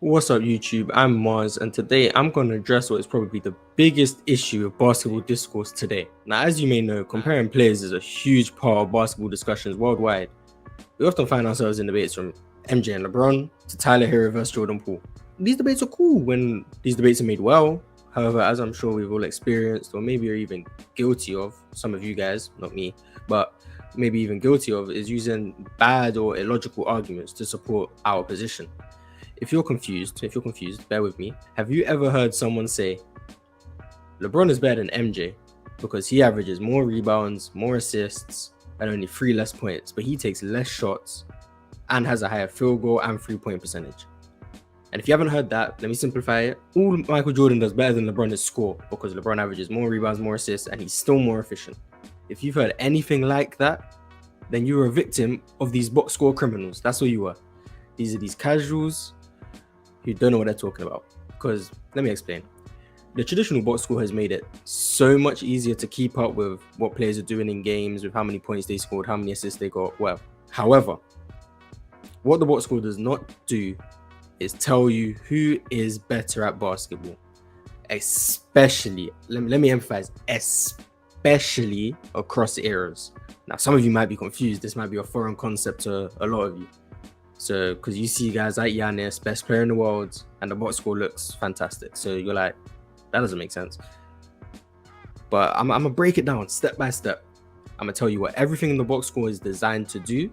What's up, YouTube? I'm Mars, and today I'm going to address what is probably the biggest issue of basketball discourse today. Now, as you may know, comparing players is a huge part of basketball discussions worldwide. We often find ourselves in debates from MJ and LeBron to Tyler Hero versus Jordan Poole. These debates are cool when these debates are made well. However, as I'm sure we've all experienced, or maybe are even guilty of, some of you guys, not me, but maybe even guilty of, is using bad or illogical arguments to support our position. If you're confused, bear with me. Have you ever heard someone say, LeBron is better than MJ because he averages more rebounds, more assists, and only 3 less points, but he takes less shots and has a higher field goal and 3-point percentage? And if you haven't heard that, let me simplify it. All Michael Jordan does better than LeBron is score, because LeBron averages more rebounds, more assists, and he's still more efficient. If you've heard anything like that, then you were a victim of these box score criminals. That's what you are. These are these casuals who don't know what they're talking about. Because let me explain. The traditional box score has made it so much easier to keep up with what players are doing in games, with how many points they scored, how many assists they got. Well, however, what the box score does not do is tell you who is better at basketball. Especially, let me emphasize, especially across eras. Now, some of you might be confused. This might be a foreign concept to a lot of you. So, because you see guys like Giannis, best player in the world, and the box score looks fantastic. So you're like, that doesn't make sense. But I'm gonna break it down step by step. I'm gonna tell you what everything in the box score is designed to do,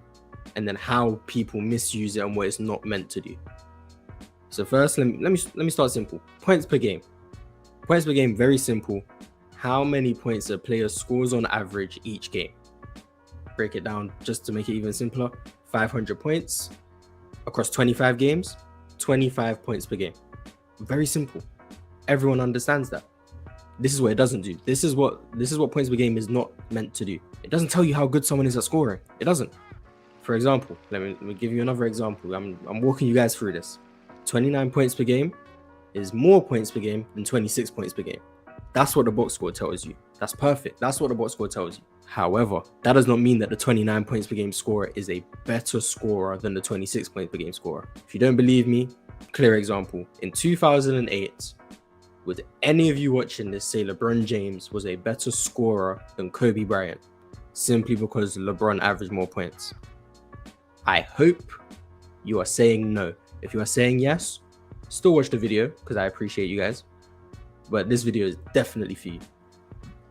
and then how people misuse it and what it's not meant to do. So first, let me start simple. Points per game. Points per game, very simple. How many points a player scores on average each game? Break it down just to make it even simpler. 500 points. Across 25 games, 25 points per game. Very simple. Everyone understands that. This is what it doesn't do. This is what points per game is not meant to do. It doesn't tell you how good someone is at scoring. It doesn't. For example, let me give you another example. I'm walking you guys through this. 29 points per game is more points per game than 26 points per game. That's what the box score tells you. That's perfect. That's what the box score tells you. However, that does not mean that the 29 points per game scorer is a better scorer than the 26 points per game scorer. If you don't believe me, clear example. In 2008, would any of you watching this say LeBron James was a better scorer than Kobe Bryant simply because LeBron averaged more points? I hope you are saying no. If you are saying yes, still watch the video because I appreciate you guys. But this video is definitely for you.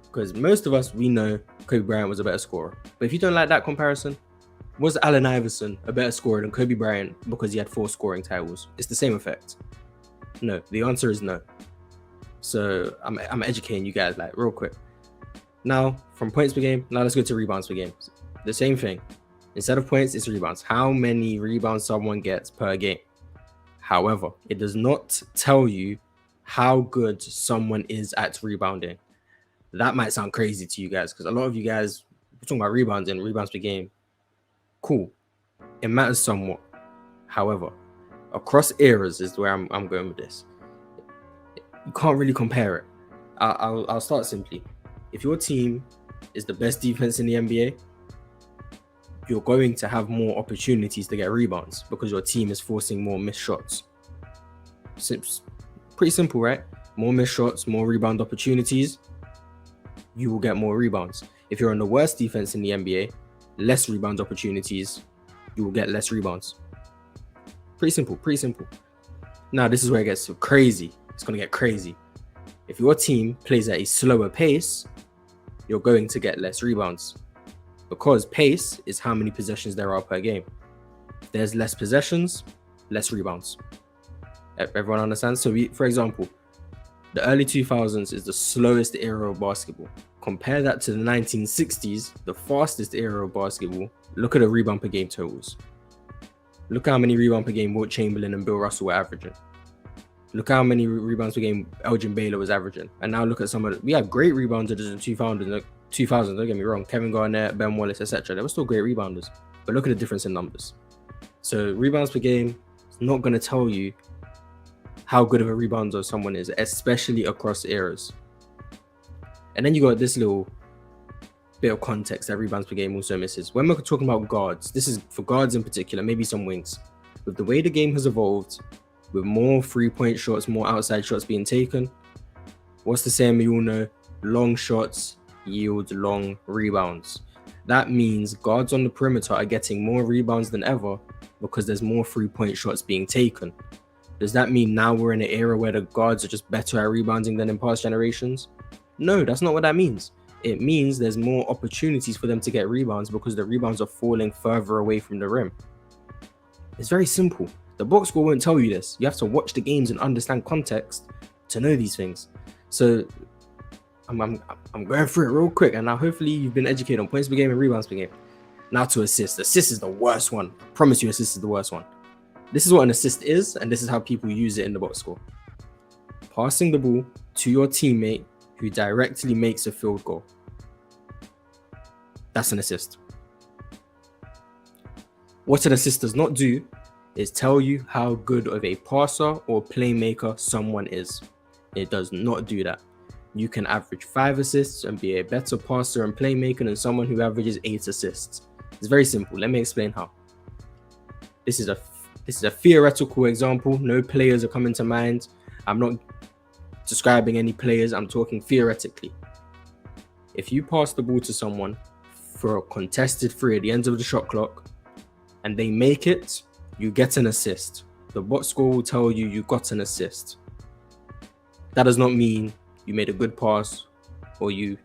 Because most of us, we know Kobe Bryant was a better scorer. But if you don't like that comparison, was Allen Iverson a better scorer than Kobe Bryant because he had 4 scoring titles? It's the same effect. No, the answer is no. So I'm educating you guys like real quick. Now, from points per game, now let's go to rebounds per game. The same thing. Instead of points, it's rebounds. How many rebounds someone gets per game. However, it does not tell you how good someone is at rebounding. That might sound crazy to you guys because a lot of you guys, we're talking about rebounds and rebounds per game. Cool. It matters somewhat. However, across eras is where I'm going with this. You can't really compare it. I'll start simply. If your team is the best defense in the NBA, you're going to have more opportunities to get rebounds because your team is forcing more missed shots. Pretty simple, right? More missed shots, more rebound opportunities, you will get more rebounds. If you're on the worst defense in the NBA, less rebound opportunities, you will get less rebounds. Pretty simple. Now, this is where it gets crazy. It's going to get crazy. If your team plays at a slower pace, you're going to get less rebounds. Because pace is how many possessions there are per game. If there's less possessions, less rebounds. Everyone understands? So, for example, the early 2000s is the slowest era of basketball. Compare that to the 1960s, the fastest era of basketball. Look at the rebound per game totals. Look how many rebound per game Wilt Chamberlain and Bill Russell were averaging. Look how many rebounds per game Elgin Baylor was averaging. And now look at some of the, we had great rebounders in 2000, don't get me wrong. Kevin Garnett, Ben Wallace, etc. They were still great rebounders. But look at the difference in numbers. So rebounds per game is not going to tell you how good of a rebounder someone is, especially across eras. And then you got this little bit of context that rebounds per game also misses. When we're talking about guards, this is for guards in particular, maybe some wings. With the way the game has evolved, with more 3-point shots, more outside shots being taken. What's the saying we all know? Long shots yield long rebounds. That means guards on the perimeter are getting more rebounds than ever because there's more 3-point shots being taken. Does that mean now we're in an era where the guards are just better at rebounding than in past generations? No, that's not what that means. It means there's more opportunities for them to get rebounds because the rebounds are falling further away from the rim. It's very simple. The box score won't tell you this. You have to watch the games and understand context to know these things. So I'm going through it real quick, and now hopefully you've been educated on points per game and rebounds per game. Now to assist. Assist is the worst one. I promise you, assist is the worst one. This is what an assist is, and this is how people use it in the box score. Passing the ball to your teammate who directly makes a field goal. That's an assist. What an assist does not do is tell you how good of a passer or playmaker someone is. It does not do that. You can average 5 assists and be a better passer and playmaker than someone who averages 8 assists. It's very simple. Let me explain how. This is a theoretical example. No players are coming to mind. I'm not describing any players. I'm talking theoretically. If you pass the ball to someone for a contested 3 at the end of the shot clock and they make it, you get an assist. The box score will tell you you got an assist. That does not mean you made a good pass or you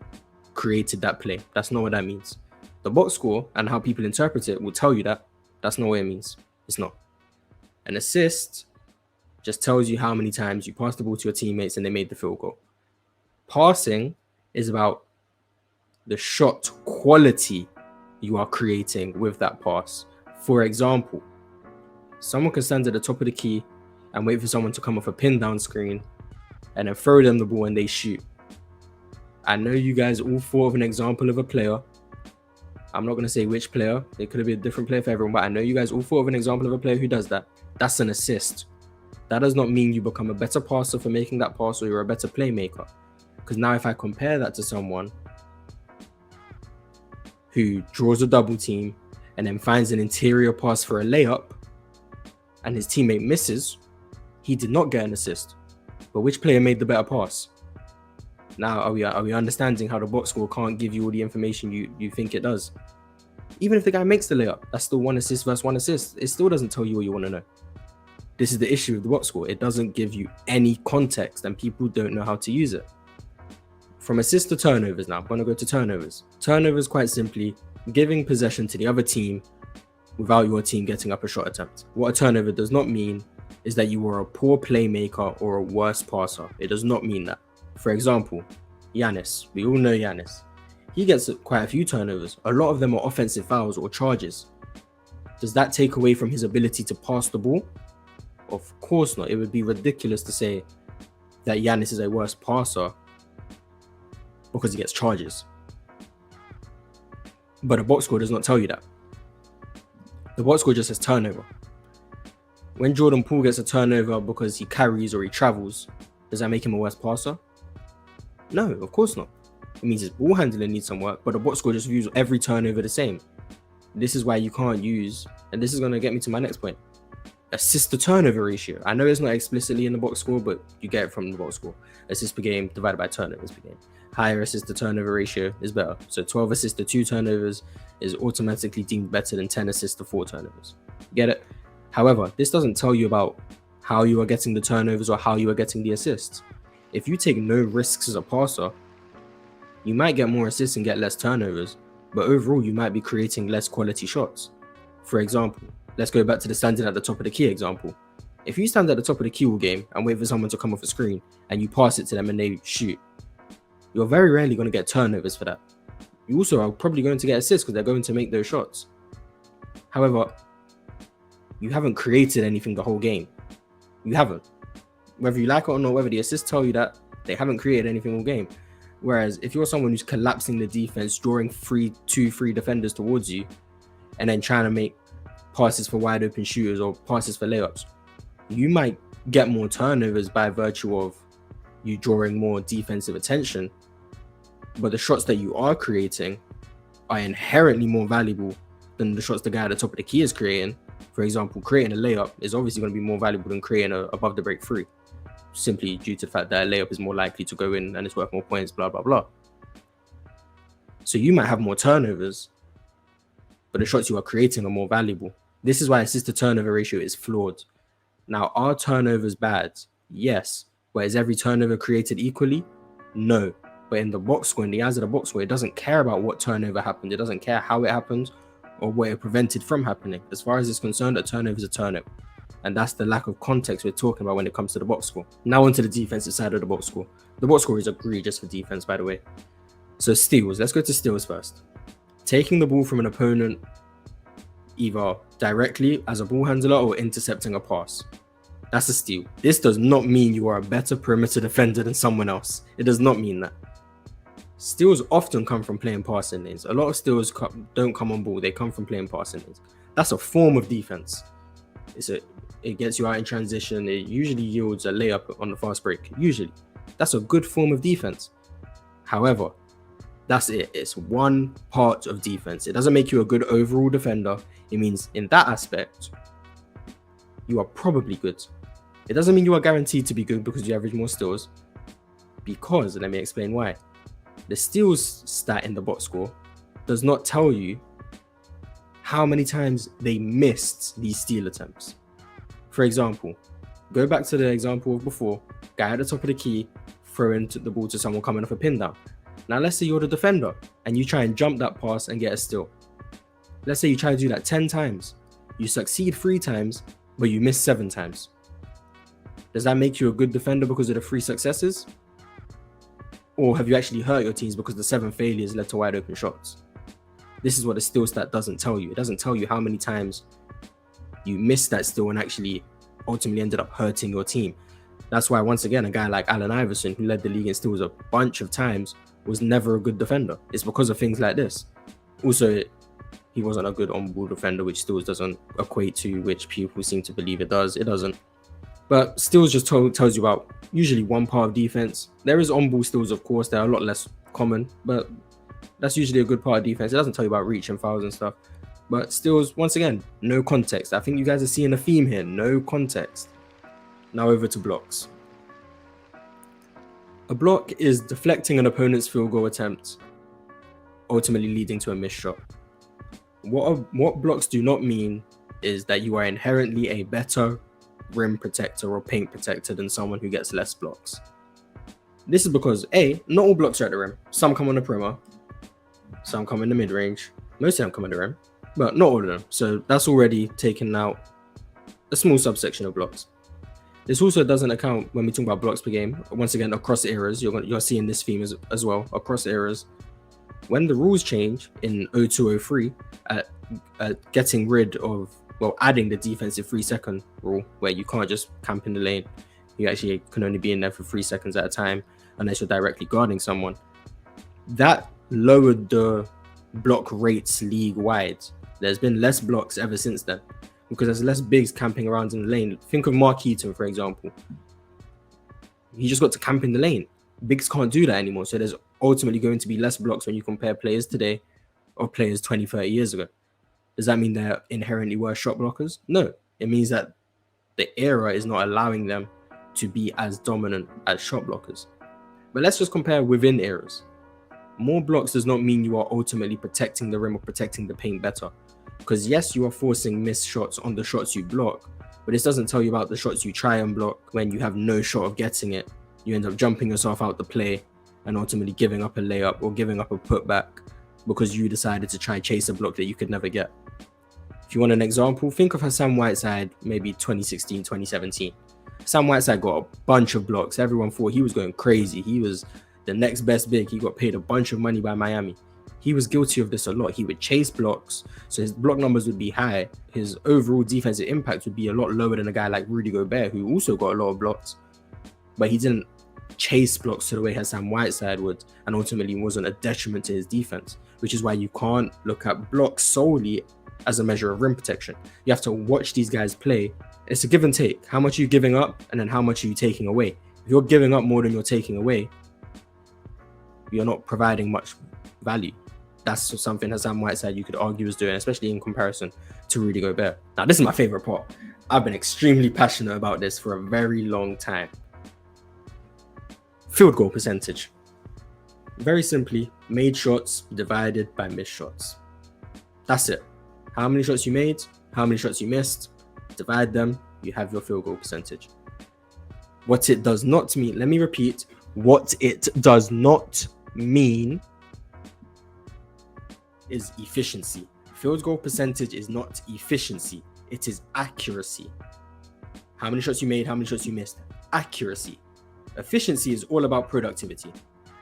created that play. That's not what that means. The box score and how people interpret it will tell you that. That's not what it means. It's not. An assist just tells you how many times you passed the ball to your teammates and they made the field goal. Passing is about the shot quality you are creating with that pass. For example, someone can stand at the top of the key and wait for someone to come off a pin down screen and then throw them the ball and they shoot. I know you guys all thought of an example of a player. I'm not going to say which player. It could have been a different player for everyone, but I know you guys all thought of an example of a player who does that. That's an assist. That does not mean you become a better passer for making that pass or you're a better playmaker. Because now if I compare that to someone who draws a double team and then finds an interior pass for a layup and his teammate misses, he did not get an assist. But which player made the better pass? Now, are we understanding how the box score can't give you all the information you think it does? Even if the guy makes the layup, that's still 1 assist versus 1 assist. It still doesn't tell you what you want to know. This is the issue with the box score. It doesn't give you any context and people don't know how to use it. From assist to turnovers now, I'm going to go to turnovers. Turnovers, quite simply, giving possession to the other team without your team getting up a shot attempt. What a turnover does not mean is that you were a poor playmaker or a worse passer. It does not mean that. For example, Giannis. We all know Giannis. He gets quite a few turnovers. A lot of them are offensive fouls or charges. Does that take away from his ability to pass the ball? Of course not. It would be ridiculous to say that Giannis is a worse passer because he gets charges. But the box score does not tell you that. The box score just says turnover. When Jordan Poole gets a turnover because he carries or he travels, does that make him a worse passer? No, of course not. It means his ball handling needs some work, but the box score just views every turnover the same. This is why you can't use, and this is going to get me to my next point, assist to turnover ratio. I know it's not explicitly in the box score, but you get it from the box score. Assist per game divided by turnovers per game. Higher assist to turnover ratio is better. So 12 assists to 2 turnovers is automatically deemed better than 10 assists to 4 turnovers. Get it? However, this doesn't tell you about how you are getting the turnovers or how you are getting the assists. If you take no risks as a passer, you might get more assists and get less turnovers, but overall you might be creating less quality shots. For example, let's go back to the standing at the top of the key example. If you stand at the top of the key all game and wait for someone to come off a screen and you pass it to them and they shoot, you're very rarely going to get turnovers for that. You also are probably going to get assists because they're going to make those shots. However, you haven't created anything the whole game. You haven't. Whether you like it or not, whether the assists tell you that, they haven't created anything all game. Whereas if you're someone who's collapsing the defense, drawing 2-3 defenders towards you, and then trying to make passes for wide open shooters or passes for layups, you might get more turnovers by virtue of you drawing more defensive attention. But the shots that you are creating are inherently more valuable than the shots the guy at the top of the key is creating, For example, creating a layup is obviously going to be more valuable than creating a above the break three, simply due to the fact that a layup is more likely to go in and it's worth more points, blah, blah, blah. So you might have more turnovers, but the shots you are creating are more valuable. This is why assist to turnover ratio is flawed. Now, are turnovers bad? Yes. But is every turnover created equally? No. But in the box score, in the eyes of the box score, it doesn't care about what turnover happened. It doesn't care how it happened or what it prevented from happening. As far as it's concerned, a turnover is a turnover. And that's the lack of context we're talking about when it comes to the box score. Now onto the defensive side of the box score. The box score is egregious for defense, by the way. So steals. Let's go to steals first. Taking the ball from an opponent either directly as a ball handler or intercepting a pass. That's a steal. This does not mean you are a better perimeter defender than someone else. It does not mean that. Steals often come from playing passing lanes. A lot of steals don't come on ball. They come from playing passing lanes. That's a form of defense. It gets you out in transition. It usually yields a layup on the fast break. Usually. That's a good form of defense. However, that's it. It's one part of defense. It doesn't make you a good overall defender. It means in that aspect, you are probably good. It doesn't mean you are guaranteed to be good because you average more steals. Because, let me explain why. The steals stat in the box score does not tell you how many times they missed these steal attempts. For example, go back to the example of before, guy at the top of the key, throwing the ball to someone coming off a pin down. Now let's say you're the defender and you try and jump that pass and get a steal. Let's say you try to do that 10 times. You succeed 3 times, but you miss 7 times. Does that make you a good defender because of the 3 successes? Or have you actually hurt your teams because the 7 failures led to wide open shots? This is what the steal stat doesn't tell you. It doesn't tell you how many times you missed that steal and actually ultimately ended up hurting your team. That's why, once again, a guy like Allen Iverson, who led the league in steals a bunch of times, was never a good defender. It's because of things like this. Also, he wasn't a good on-ball defender, which steals doesn't equate to, which people seem to believe it does. It doesn't. But steals just tells you about usually one part of defense. There is on-ball steals, of course. They're a lot less common, but that's usually a good part of defense. It doesn't tell you about reach and fouls and stuff. But steals, once again, no context. I think you guys are seeing a theme here. No context. Now over to blocks. A block is deflecting an opponent's field goal attempt, ultimately leading to a missed shot. What blocks do not mean is that you are inherently a better rim protector or paint protector than someone who gets less blocks. This is because not all blocks are at the rim. Some come on the perimeter, some come in the mid-range, most of them come at the rim, but not all of them. So that's already taken out a small subsection of blocks. This also doesn't account when we talk about blocks per game. Once again, across eras, you're seeing this theme as well, across eras. When the rules change in 0203 at getting rid of, adding the defensive 3-second rule, where you can't just camp in the lane. You actually can only be in there for 3 seconds at a time unless you're directly guarding someone. That lowered the block rates league-wide. There's been less blocks ever since then, because there's less bigs camping around in the lane. Think of Mark Eaton, for example. He just got to camp in the lane. Bigs can't do that anymore. So there's ultimately going to be less blocks when you compare players today or players 20, 30 years ago. Does that mean they're inherently worse shot blockers? No. It means that the era is not allowing them to be as dominant as shot blockers. But let's just compare within eras. More blocks does not mean you are ultimately protecting the rim or protecting the paint better. Because yes, you are forcing missed shots on the shots you block, but this doesn't tell you about the shots you try and block when you have no shot of getting it. You end up jumping yourself out the play and ultimately giving up a layup or giving up a putback because you decided to try chase a block that you could never get. If you want an example, think of Hassan Whiteside, maybe 2016, 2017. Hassan Whiteside got a bunch of blocks. Everyone thought he was going crazy. He was the next best big. He got paid a bunch of money by Miami. He was guilty of this a lot. He would chase blocks, so his block numbers would be high. His overall defensive impact would be a lot lower than a guy like Rudy Gobert, who also got a lot of blocks. But he didn't chase blocks to the way Hassan Whiteside would, and ultimately wasn't a detriment to his defense, which is why you can't look at blocks solely as a measure of rim protection. You have to watch these guys play. It's a give and take. How much are you giving up, and then how much are you taking away? If you're giving up more than you're taking away, you're not providing much value. That's something Hassan Whiteside you could argue is doing, especially in comparison to Rudy Gobert. Now, this is my favorite part. I've been extremely passionate about this for a very long time. Field goal percentage. Very simply, made shots divided by missed shots. That's it. How many shots you made, how many shots you missed, divide them, you have your field goal percentage. What it does not mean, let me repeat, what it does not mean is efficiency. Field goal percentage is not efficiency, it is accuracy. How many shots you made, how many shots you missed, accuracy. Efficiency is all about productivity.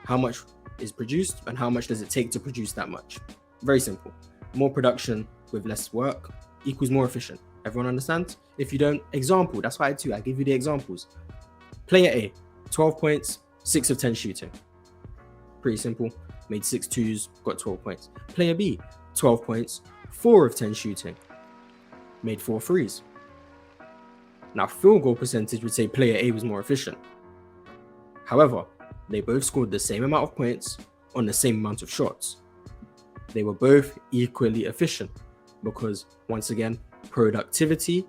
How much is produced and how much does it take to produce that much? Very simple. More production with less work equals more efficient. Everyone understands? If you don't, example, that's why I give you the examples. Player A, 12 points, 6 of 10 shooting. Pretty simple. Made 6 twos, got 12 points. Player B, 12 points, 4 of 10 shooting. Made 4 threes. Now, field goal percentage would say player A was more efficient. However, they both scored the same amount of points on the same amount of shots. They were both equally efficient because, once again, productivity,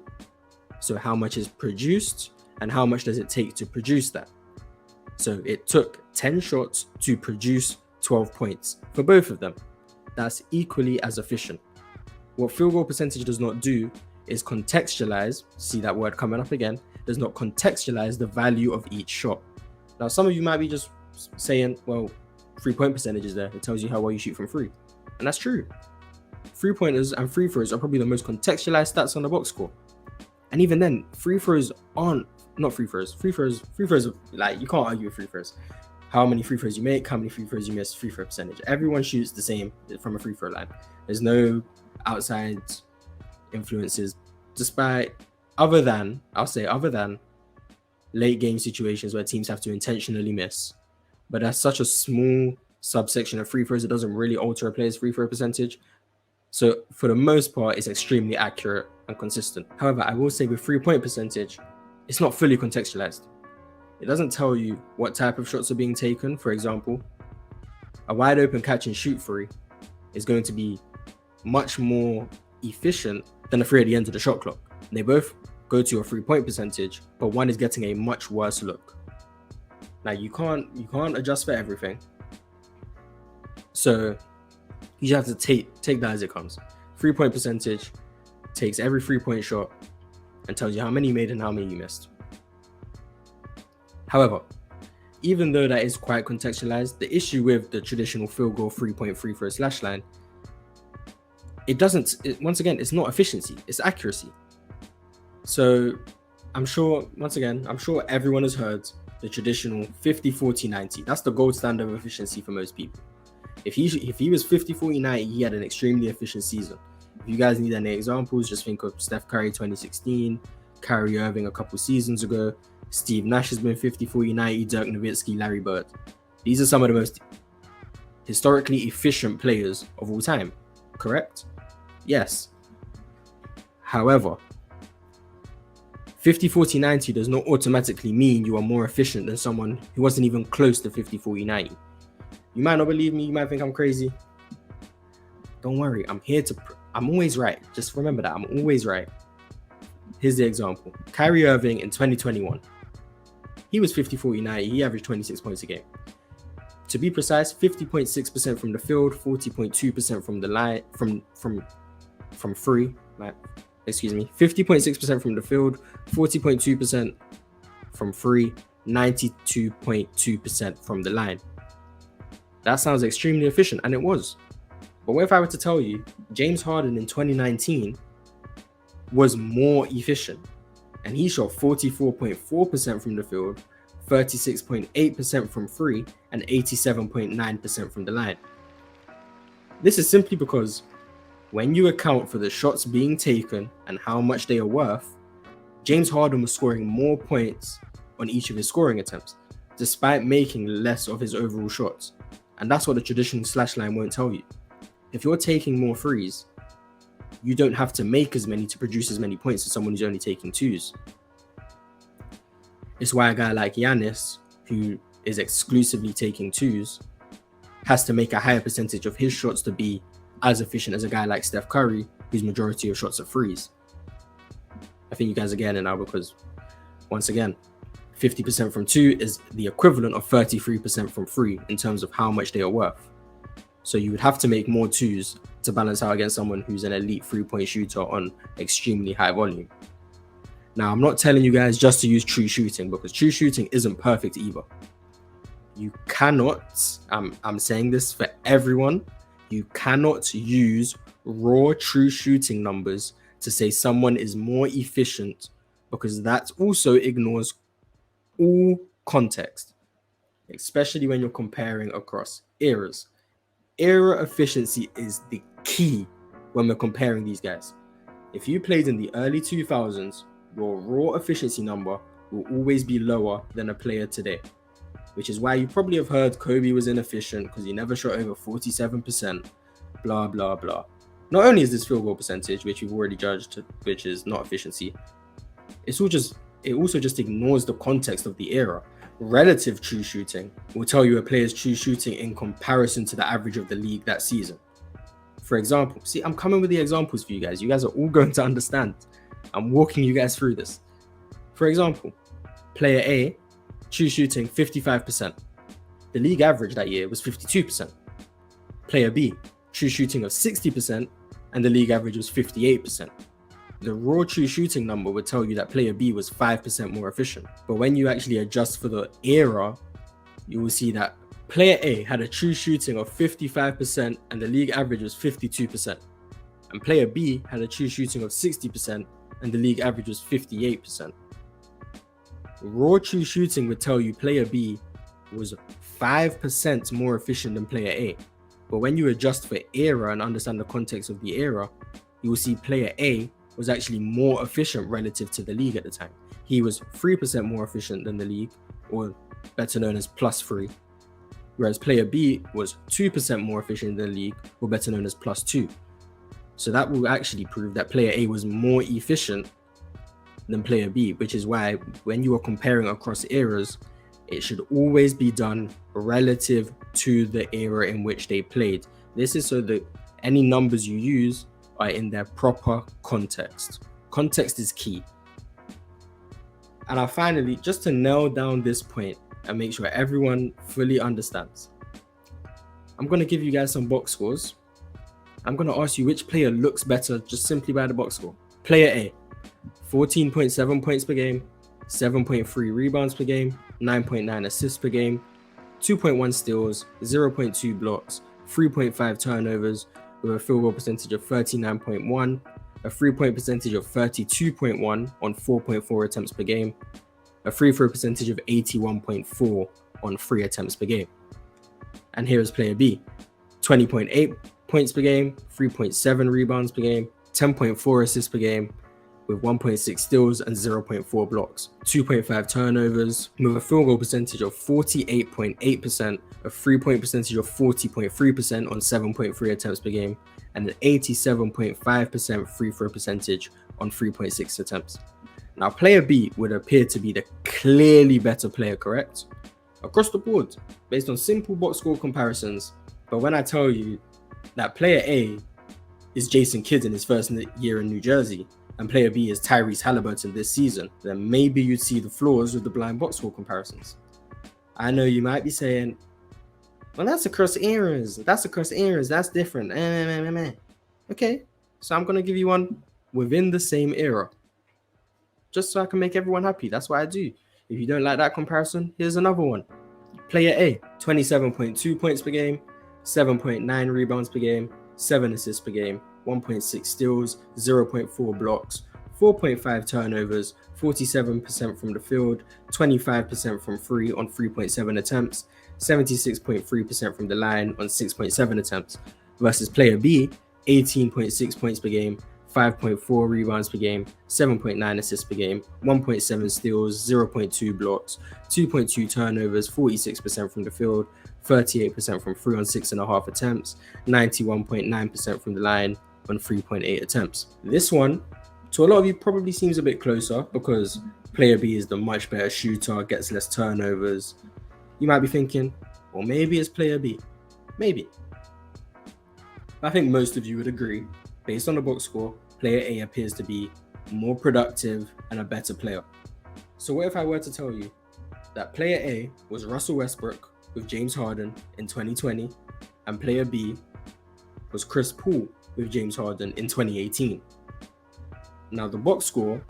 so how much is produced and how much does it take to produce that. So it took 10 shots to produce 12 points for both of them. That's equally as efficient. What field goal percentage does not do is contextualize, see that word coming up again, does not contextualize the value of each shot. Now, some of you might be just saying, well, 3-point percentage is there. It tells you how well you shoot from free. And that's true. 3-pointers and free throws are probably the most contextualized stats on the box score. And even then, free throws aren't, not free throws. Free throws, like, you can't argue with free throws. How many free throws you make, how many free throws you miss, free throw percentage. Everyone shoots the same from a free throw line. There's no outside influences, other than late game situations where teams have to intentionally miss. But that's such a small subsection of free throws, it doesn't really alter a player's free throw percentage. So for the most part, it's extremely accurate and consistent. However, I will say with 3-point percentage, it's not fully contextualized. It doesn't tell you what type of shots are being taken. For example, a wide open catch and shoot three is going to be much more efficient than a three at the end of the shot clock. And they both go to a 3-point percentage, but one is getting a much worse look. Now you can't adjust for everything. So you have to take that as it comes. 3-point percentage takes every 3-point shot and tells you how many you made and how many you missed. However, even though that is quite contextualized, the issue with the traditional field goal 3-point free throw slash line, once again, it's not efficiency, it's accuracy. So I'm sure everyone has heard the traditional 50-40-90. That's the gold standard of efficiency for most people. If he was 50-40-90, he had an extremely efficient season. If you guys need any examples, just think of Steph Curry 2016, Kyrie Irving a couple seasons ago, Steve Nash has been 50-40-90, Dirk Nowitzki, Larry Bird. These are some of the most historically efficient players of all time, correct? Yes. However, 50-40-90 does not automatically mean you are more efficient than someone who wasn't even close to 50-40-90. You might not believe me, you might think I'm crazy. Don't worry, I'm always right. Just remember that, I'm always right. Here's the example. Kyrie Irving in 2021. He was 50-40-90, he averaged 26 points a game. To be precise, 50.6% from the field, 40.2% from the line, from free. Excuse me, 50.6% from the field, 40.2% from free, 92.2% from the line. That sounds extremely efficient, and it was. But what if I were to tell you James Harden in 2019 was more efficient, and he shot 44.4% from the field, 36.8% from free, and 87.9% from the line? This is simply because when you account for the shots being taken and how much they are worth, James Harden was scoring more points on each of his scoring attempts, despite making less of his overall shots. And that's what the traditional slash line won't tell you. If you're taking more threes, you don't have to make as many to produce as many points as someone who's only taking twos. It's why a guy like Giannis, who is exclusively taking twos, has to make a higher percentage of his shots to be as efficient as a guy like Steph Curry, whose majority of shots are threes. I think you guys are getting it now because, once again, 50% from 2 is the equivalent of 33% from 3 in terms of how much they are worth. So you would have to make more 2s to balance out against someone who's an elite 3-point shooter on extremely high volume. Now, I'm not telling you guys just to use true shooting, because true shooting isn't perfect either. You cannot, I'm saying this for everyone, you cannot use raw true shooting numbers to say someone is more efficient, because that also ignores all context, especially when you're comparing across eras. Era efficiency is the key when we're comparing these guys. If you played in the early 2000s, your raw efficiency number will always be lower than a player today, which is why you probably have heard Kobe was inefficient because he never shot over 47%, blah, blah, blah. Not only is this field goal percentage, which we've already judged, which is not efficiency, it also just ignores the context of the era. Relative true shooting will tell you a player's true shooting in comparison to the average of the league that season. For example, see, I'm coming with the examples for you guys. You guys are all going to understand. I'm walking you guys through this. For example, player A, true shooting 55%. The league average that year was 52%. Player B, true shooting of 60%, and the league average was 58%. The raw true shooting number would tell you that player B was 5% more efficient. But when you actually adjust for the era, you will see that player A had a true shooting of 55% and the league average was 52%. And player B had a true shooting of 60% and the league average was 58%. Raw true shooting would tell you player B was 5% more efficient than player A. But when you adjust for era and understand the context of the era, you will see player A was actually more efficient relative to the league at the time. He was 3% more efficient than the league, or better known as +3, whereas player B was 2% more efficient than the league, or better known as +2. So that will actually prove that player A was more efficient than player B, which is why when you are comparing across eras, it should always be done relative to the era in which they played. This is so that any numbers you use are in their proper context. Context is key. And I finally, just to nail down this point and make sure everyone fully understands, I'm going to give you guys some box scores. I'm going to ask you which player looks better just simply by the box score. Player A, 14.7 points per game, 7.3 rebounds per game, 9.9 assists per game, 2.1 steals, 0.2 blocks, 3.5 turnovers, with a field goal percentage of 39.1, a 3-point percentage of 32.1 on 4.4 attempts per game, a free throw percentage of 81.4 on 3 attempts per game. And here is player B, 20.8 points per game, 3.7 rebounds per game, 10.4 assists per game, with 1.6 steals and 0.4 blocks, 2.5 turnovers, with a field goal percentage of 48.8%, a 3-point percentage of 40.3% on 7.3 attempts per game, and an 87.5% free throw percentage on 3.6 attempts. Now, player B would appear to be the clearly better player, correct? Across the board, based on simple box score comparisons. But when I tell you that player A is Jason Kidd in his first year in New Jersey, and player B is Tyrese Halliburton this season, then maybe you'd see the flaws with the blind box score comparisons. I know you might be saying, well, that's across eras. That's different. Okay, so I'm going to give you one within the same era, just so I can make everyone happy. That's what I do. If you don't like that comparison, here's another one. Player A, 27.2 points per game, 7.9 rebounds per game, 7 assists per game, 1.6 steals, 0.4 blocks, 4.5 turnovers, 47% from the field, 25% from 3 on 3.7 attempts, 76.3% from the line on 6.7 attempts, versus player B, 18.6 points per game, 5.4 rebounds per game, 7.9 assists per game, 1.7 steals, 0.2 blocks, 2.2 turnovers, 46% from the field, 38% from 3 on 6.5 attempts, 91.9% from the line on 3.8 attempts. This one, to a lot of you, probably seems a bit closer because player B is the much better shooter, gets less turnovers. You might be thinking, well, maybe it's player B. Maybe. I think most of you would agree based on the box score, player A appears to be more productive and a better player. So what if I were to tell you that player A was Russell Westbrook with James Harden in 2020 and player B was Chris Paul with James Harden in 2018? Now the box score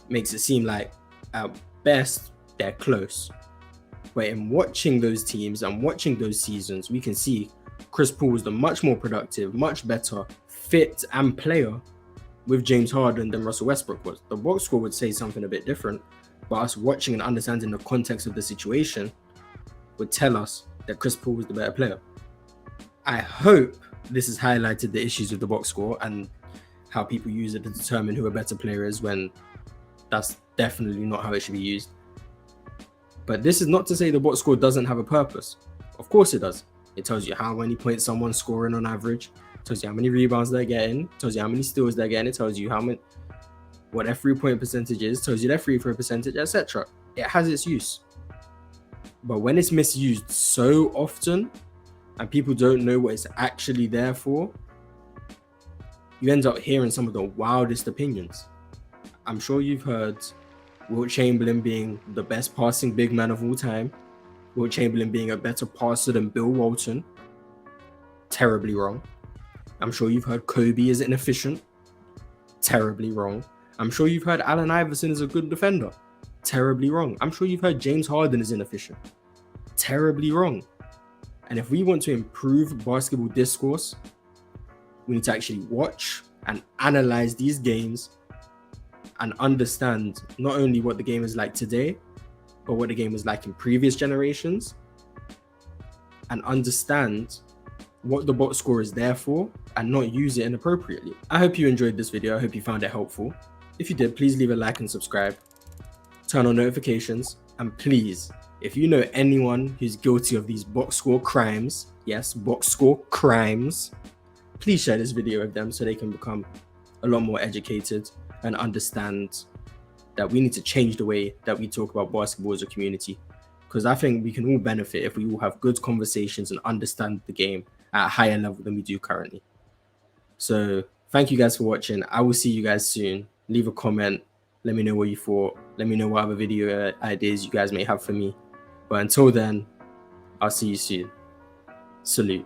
makes it seem like at best they're close, but in watching those teams and watching those seasons, we can see Chris Paul was the much more productive, much better fit and player with James Harden than Russell Westbrook was. The box score would say something a bit different, but us watching and understanding the context of the situation would tell us that Chris Paul was the better player. I hope this has highlighted the issues with the box score and how people use it to determine who a better player is, when that's definitely not how it should be used. But this is not to say the box score doesn't have a purpose. Of course it does. It tells you how many points someone's scoring on average. It tells you how many rebounds they're getting. It tells you how many steals they're getting. It tells you what their 3-point percentage is. It tells you their free throw percentage, etc. It has its use. But when it's misused so often and people don't know what it's actually there for, you end up hearing some of the wildest opinions. I'm sure you've heard Wilt Chamberlain being the best passing big man of all time. Wilt Chamberlain being a better passer than Bill Walton. Terribly wrong. I'm sure you've heard Kobe is inefficient. Terribly wrong. I'm sure you've heard Allen Iverson is a good defender. Terribly wrong. I'm sure you've heard James Harden is inefficient. Terribly wrong. And if we want to improve basketball discourse, we need to actually watch and analyze these games and understand not only what the game is like today, but what the game was like in previous generations, and understand what the box score is there for and not use it inappropriately. I hope you enjoyed this video. I hope you found it helpful. If you did, please leave a like and subscribe. Turn on notifications, and please, if you know anyone who's guilty of these box score crimes, yes, box score crimes, please share this video with them so they can become a lot more educated and understand that we need to change the way that we talk about basketball as a community. Because I think we can all benefit if we all have good conversations and understand the game at a higher level than we do currently. So thank you guys for watching. I will see you guys soon. Leave a comment. Let me know what you thought. Let me know what other video ideas you guys may have for me. But until then, I'll see you soon. Salute.